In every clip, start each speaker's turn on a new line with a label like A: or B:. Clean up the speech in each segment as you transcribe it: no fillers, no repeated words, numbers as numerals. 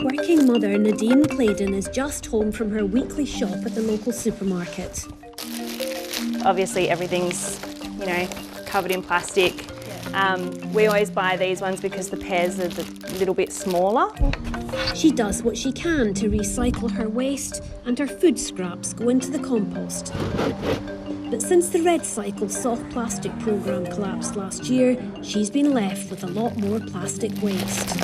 A: Working mother Nadine Claydon is just home from her weekly shop at the local supermarket.
B: Obviously everything's, covered in plastic. We always buy these ones because the pairs are a little bit smaller.
A: She does what she can to recycle her waste, and her food scraps go into the compost. But since the Red Cycle soft plastic programme collapsed last year, she's been left with a lot more plastic waste.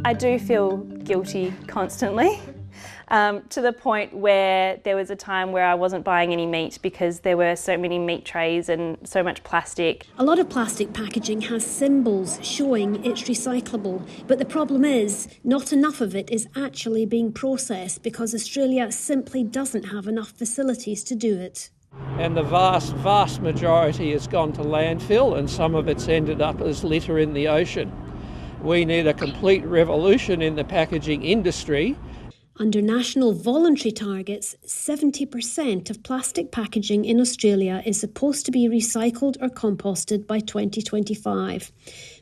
B: I do feel guilty constantly, to the point where there was a time where I wasn't buying any meat because there were so many meat trays and so much plastic.
A: A lot of plastic packaging has symbols showing it's recyclable, but the problem is not enough of it is actually being processed because Australia simply doesn't have enough facilities to do it.
C: And the vast majority has gone to landfill, and some of it's ended up as litter in the ocean. We need a complete revolution in the packaging industry.
A: Under national voluntary targets, 70% of plastic packaging in Australia is supposed to be recycled or composted by 2025.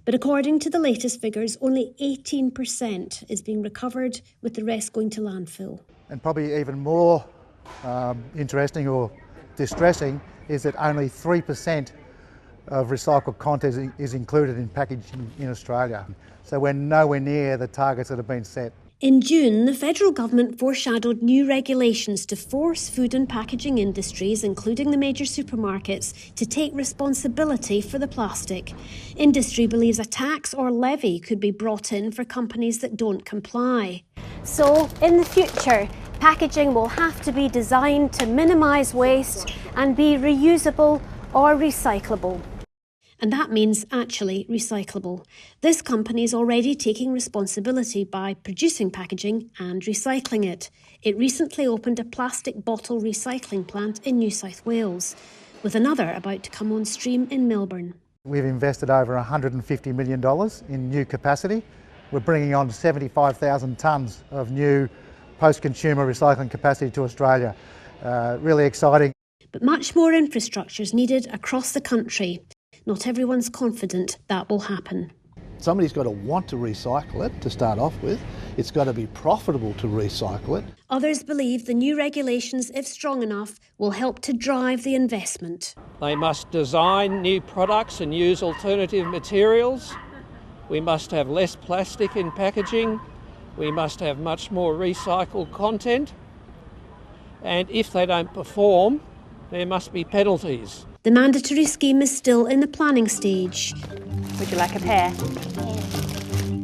A: But according to the latest figures, only 18% is being recovered, with the rest going to landfill.
D: And probably even more interesting or distressing is that only 3% of recycled content is included in packaging in Australia. So we're nowhere near the targets that have been set.
A: In June, the federal government foreshadowed new regulations to force food and packaging industries, including the major supermarkets, to take responsibility for the plastic. Industry believes a tax or levy could be brought in for companies that don't comply. So, in the future, packaging will have to be designed to minimise waste and be reusable or recyclable. And that means actually recyclable. This company is already taking responsibility by producing packaging and recycling it. It recently opened a plastic bottle recycling plant in New South Wales, with another about to come on stream in Melbourne.
D: We've invested over $150 million in new capacity. We're bringing on 75,000 tonnes of new post-consumer recycling capacity to Australia. Really exciting.
A: But much more infrastructure is needed across the country. Not everyone's confident that will happen.
E: Somebody's got to want to recycle it to start off with. It's got to be profitable to recycle it.
A: Others believe the new regulations, if strong enough, will help to drive the investment.
C: They must design new products and use alternative materials. We must have less plastic in packaging. We must have much more recycled content. And if they don't perform, there must be penalties.
A: The mandatory scheme is still in the planning stage.
B: Would you like a pair?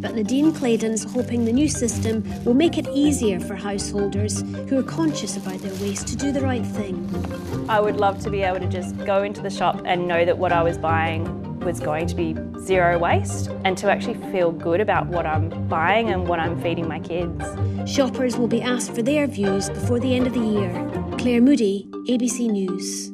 A: But Nadine Claydon's hoping the new system will make it easier for householders who are conscious about their waste to do the right thing.
B: I would love to be able to just go into the shop and know that what I was buying was going to be zero waste, and to actually feel good about what I'm buying and what I'm feeding my kids.
A: Shoppers will be asked for their views before the end of the year. Claire Moody, ABC News.